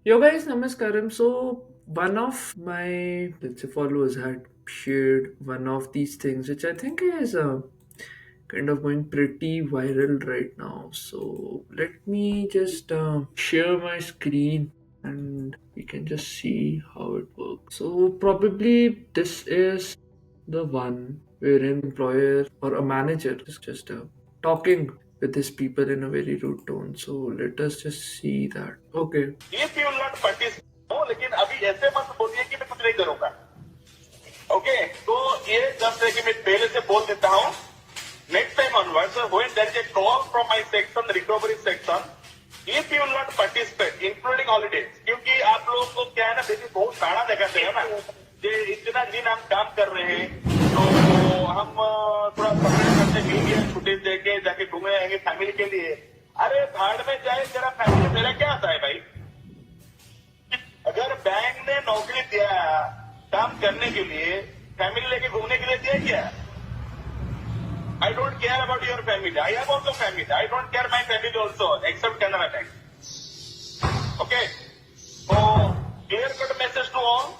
Yo guys, namaskaram. So one of my let's say followers had shared one of these things, which I think is kind of going pretty viral right now. So let me just share my screen and we can just see how it works. So probably this is the one wherein employer or a manager is just talking with his people in a very rude tone. So let us just see that. Okay. If you will not participate, no, लेकिन अभी ऐसे मत बोलिए कि मैं कुछ नहीं करूंगा. ओके, तो ये 10 मिनट पहले से बोल देता हूँ. Next time onwards, when there is a call from my section, recovery section, if you will not participate, including holidays, क्योंकि आप लोगों को क्या है ना, बेसिस बहुत सारा दिखाते हैं ना, कि इतना दिन हम काम कर रहे हैं, तो हम थोड़ा पकड़ करते मिल गए छुट्टी देके जाके घूमे आएंगे फैमिली के लिए. अरे भाड़ में जाए तेरा फैमिली, मेरा क्या आता है भाई. अगर बैंक ने नौकरी दिया काम करने के लिए, फैमिली लेके घूमने के लिए दिया क्या. I don't care about your family. I have also family. I don't care my family also, except Canara Bank. Okay. So clear cut message to all.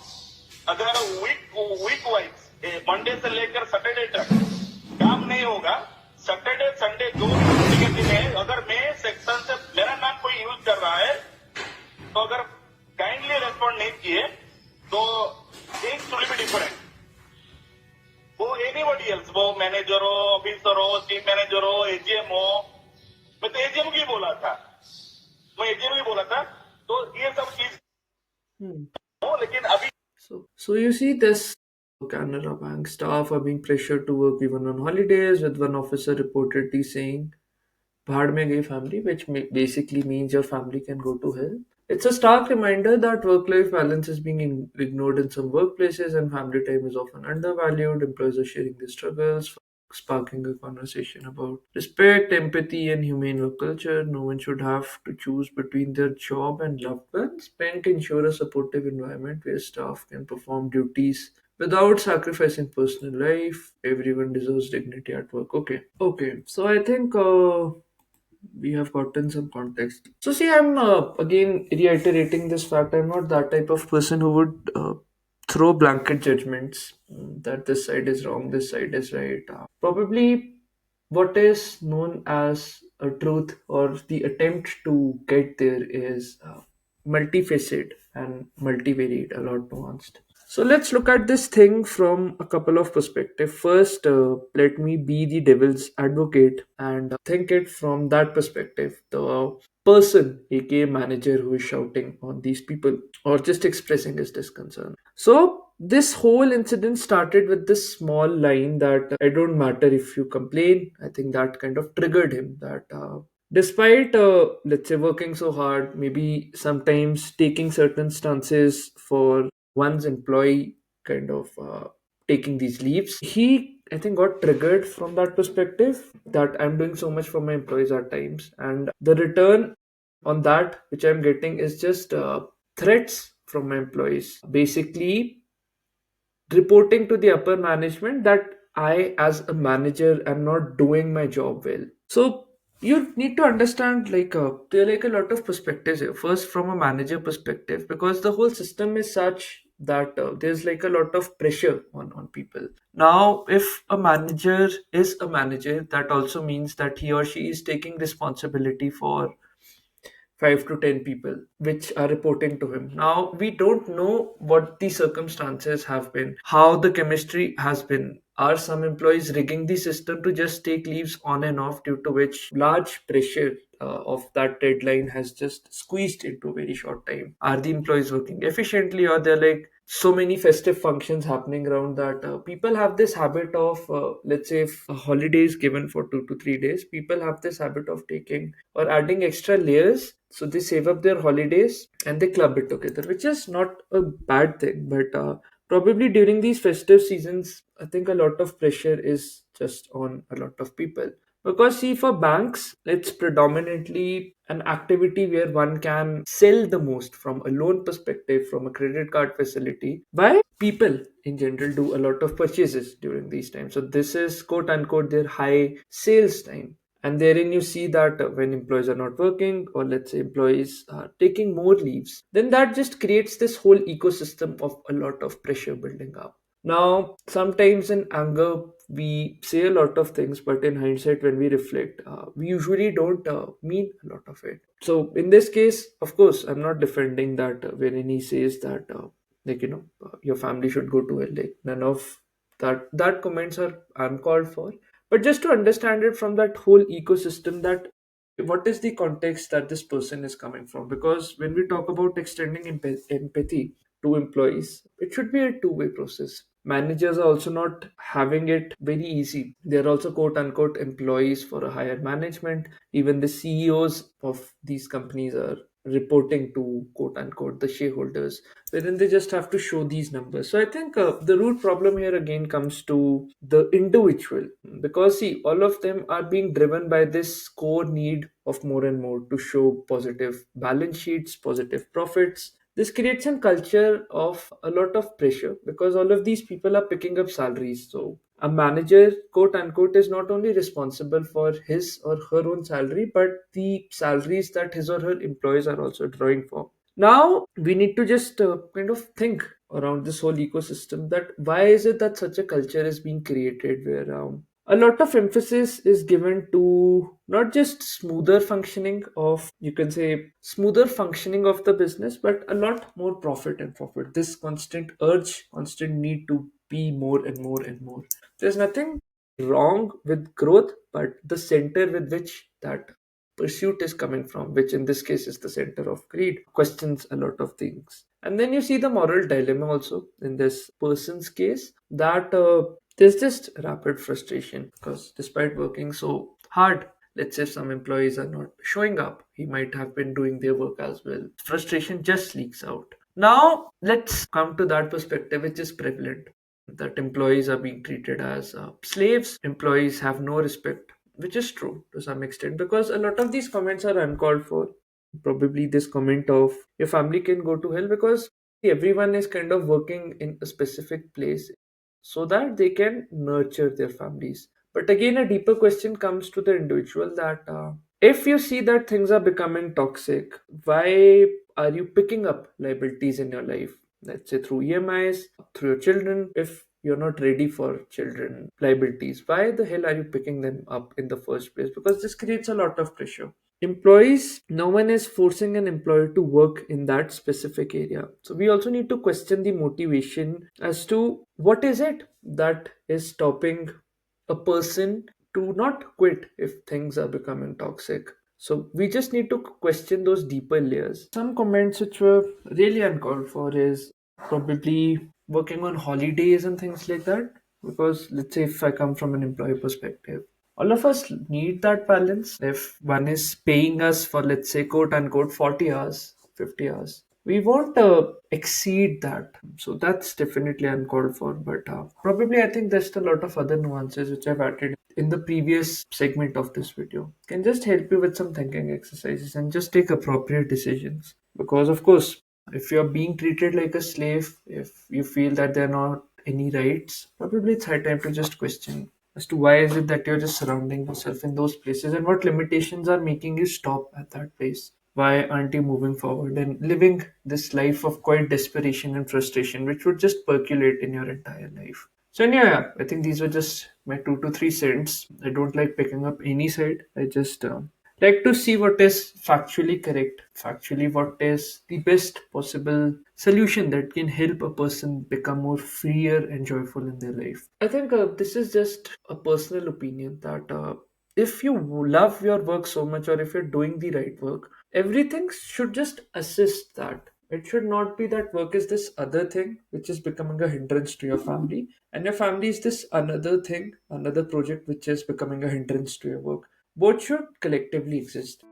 अगर वीक वाइज मंडे से लेकर सैटरडे तक काम नहीं होगा, सैटरडे संडे दो छुट्टी के दिन है. अगर मैं सेक्शन से मेरा नाम कोई यूज कर रहा है, तो अगर काइंडली रेस्पॉन्ड नहीं किए तो थिंग्स विल बी डिफरेंट. वो एनीबडी एल्स, वो मैनेजर हो, ऑफिसर हो, टीम मैनेजर हो, एजीएम हो. मैं तो एजीएम की बोला था, मैं एजीएम की बोला था. तो ये सब चीज Hmm. हो, लेकिन अभी So you see this Canara Bank staff are being pressured to work even on holidays, with one officer reportedly saying, "Bhad mein gayi family," which basically means your family can go to hell. It's a stark reminder that work-life balance is being ignored in some workplaces, and family time is often undervalued. Employees are sharing their struggles, sparking a conversation about respect, empathy, and humane work culture. No one should have to choose between their job and loved ones. Bank ensure a supportive environment where staff can perform duties without sacrificing personal life. Everyone deserves dignity at work. Okay. So I think we have gotten some context. So, see, I'm again reiterating this fact. I'm not that type of person who would throw blanket judgments that this side is wrong, this side is right. Probably what is known as a truth or the attempt to get there is multifaceted and multivariate, a lot nuanced. So let's look at this thing from a couple of perspectives. First, let me be the devil's advocate and think it from that perspective. The person, aka manager, who is shouting on these people or just expressing his disconcern. So this whole incident started with this small line that I don't matter if you complain. I think that kind of triggered him. That despite let's say working so hard, maybe sometimes taking certain stances for one's employee, kind of taking these leaves, he I think got triggered from that perspective that I'm doing so much for my employees at times, and the return on that which I'm getting is just threats from my employees, basically reporting to the upper management that I, as a manager, am not doing my job well. So you need to understand, like, there are like a lot of perspectives here. First, from a manager perspective, because the whole system is such that there's like a lot of pressure on people. Now, if a manager is a manager, that also means that he or she is taking responsibility for 5 to 10 people which are reporting to him. Now, we don't know what the circumstances have been, how the chemistry has been. Are some employees rigging the system to just take leaves on and off, due to which large pressure of that deadline has just squeezed into a very short time? Are the employees working efficiently, or they're like so many festive functions happening around that people have this habit of, let's say, if a holiday is given for 2 to 3 days, people have this habit of taking or adding extra layers, so they save up their holidays and they club it together, which is not a bad thing. But probably during these festive seasons, I think a lot of pressure is just on a lot of people. Because, see, for banks, it's predominantly an activity where one can sell the most from a loan perspective, from a credit card facility. Why? People in general do a lot of purchases during these times. So this is quote unquote their high sales time. And therein you see that when employees are not working, or let's say employees are taking more leaves, then that just creates this whole ecosystem of a lot of pressure building up. Now, sometimes in anger, we say a lot of things, but in hindsight, when we reflect, we usually don't mean a lot of it. So, in this case, of course, I'm not defending that wherein he says that, your family should go to hell. Like, none of that comments are uncalled for. But just to understand it from that whole ecosystem, that what is the context that this person is coming from? Because when we talk about extending empathy to employees, it should be a two-way process. Managers are also not having it very easy. They're also quote unquote employees for a higher management. Even the CEOs of these companies are reporting to quote unquote the shareholders, wherein they just have to show these numbers. So I think the root problem here again comes to the individual, because see, all of them are being driven by this core need of more and more to show positive balance sheets, positive profits. This creates a culture of a lot of pressure because all of these people are picking up salaries. So a manager, quote unquote, is not only responsible for his or her own salary, but the salaries that his or her employees are also drawing for. Now we need to just kind of think around this whole ecosystem, that why is it that such a culture is being created where a lot of emphasis is given to not just smoother functioning of, you can say, smoother functioning of the business, but a lot more profit and profit. This constant urge, constant need to be more and more and more. There's nothing wrong with growth, but the center with which that pursuit is coming from, which in this case is the center of greed, questions a lot of things. And then you see the moral dilemma also in this person's case, that there's just rapid frustration because despite working so hard, let's say some employees are not showing up, he might have been doing their work as well. Frustration just leaks out. Now, let's come to that perspective which is prevalent, that employees are being treated as slaves, employees have no respect, which is true to some extent because a lot of these comments are uncalled for. Probably this comment of your family can go to hell, because everyone is kind of working in a specific place so that they can nurture their families. But again, a deeper question comes to the individual, that if you see that things are becoming toxic, why are you picking up liabilities in your life? Let's say through EMIs, through your children. If you're not ready for children liabilities, why the hell are you picking them up in the first place? Because this creates a lot of pressure. Employees, no one is forcing an employer to work in that specific area. So we also need to question the motivation as to what is it that is stopping a person to not quit if things are becoming toxic. So we just need to question those deeper layers. Some comments which were really uncalled for is probably working on holidays and things like that. Because let's say if I come from an employee perspective, all of us need that balance. If one is paying us for, let's say, quote unquote 40 hours, 50 hours, we won't exceed that. So that's definitely uncalled for. But probably I think there's a lot of other nuances which I've added in the previous segment of this video. Can just help you with some thinking exercises and just take appropriate decisions. Because, of course, if you're being treated like a slave, if you feel that there are not any rights, probably it's high time to just question as to why is it that you're just surrounding yourself in those places, and what limitations are making you stop at that place. Why aren't you moving forward and living this life of quite desperation and frustration, which would just percolate in your entire life? So, yeah, I think these were just my 2 to 3 cents. I don't like picking up any side. I just like to see what is factually correct, factually what is the best possible solution that can help a person become more freer and joyful in their life. I think this is just a personal opinion that if you love your work so much, or if you're doing the right work, everything should just assist that. It should not be that work is this other thing which is becoming a hindrance to your family, and your family is this another thing, another project which is becoming a hindrance to your work. Both should collectively exist.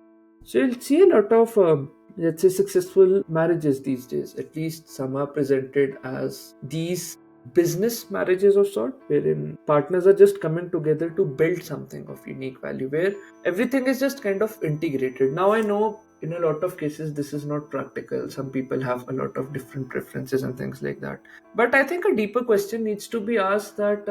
So you'll see a lot of, let's say, successful marriages these days. At least some are presented as these business marriages of sort, wherein partners are just coming together to build something of unique value, where everything is just kind of integrated. Now I know in a lot of cases this is not practical. Some people have a lot of different preferences and things like that. But I think a deeper question needs to be asked, that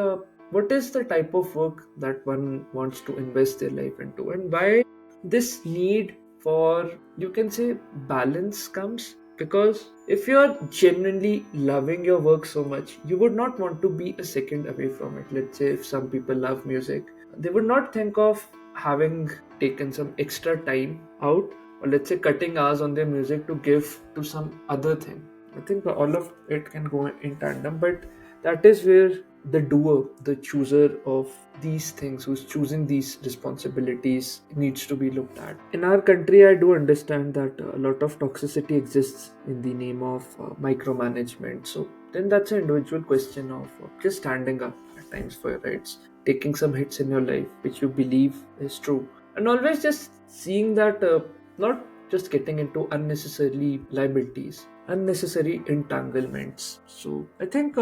what is the type of work that one wants to invest their life into, and why this need for, you can say, balance comes. Because if you're genuinely loving your work so much, you would not want to be a second away from it. Let's say if some people love music, they would not think of having taken some extra time out, or let's say cutting hours on their music to give to some other thing. I think all of it can go in tandem, but that is where the doer, the chooser of these things, who's choosing these responsibilities, needs to be looked at. In our country, I do understand that a lot of toxicity exists in the name of micromanagement. So then that's an individual question of just standing up at times for your rights, taking some hits in your life which you believe is true, and always just seeing that not just getting into unnecessarily liabilities, unnecessary entanglements. So I think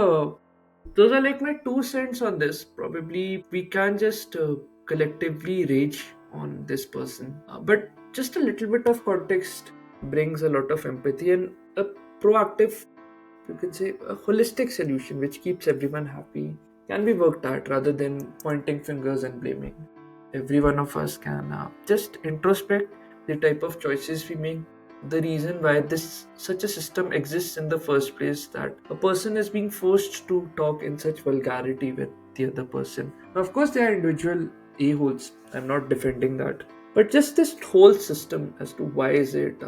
those are like my 2 cents on this. Probably we can just collectively rage on this person, but just a little bit of context brings a lot of empathy, and a proactive, you can say, a holistic solution which keeps everyone happy can be worked at, rather than pointing fingers and blaming. Every one of us can just introspect the type of choices we make, the reason why this such a system exists in the first place, that a person is being forced to talk in such vulgarity with the other person. Now, of course, there are individual a-holes, I'm not defending that, but just this whole system, as to why is it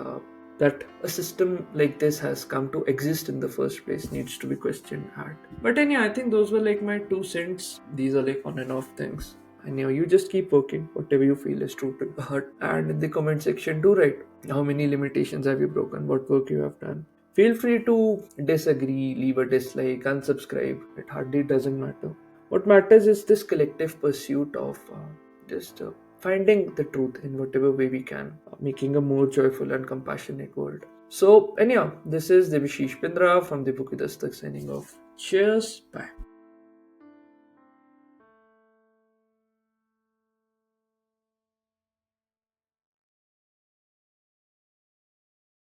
that a system like this has come to exist in the first place, needs to be questioned at. But anyhow, I think those were like my 2 cents. These are like on and off things. And you just keep working, whatever you feel is true to your heart. And in the comment section, do write how many limitations have you broken, what work you have done. Feel free to disagree, leave a dislike, unsubscribe. It hardly doesn't matter. What matters is this collective pursuit of just finding the truth in whatever way we can, making a more joyful and compassionate world. So, anyhow, this is Debu Pindra from Debu Ki Dastak signing off. Cheers. Bye.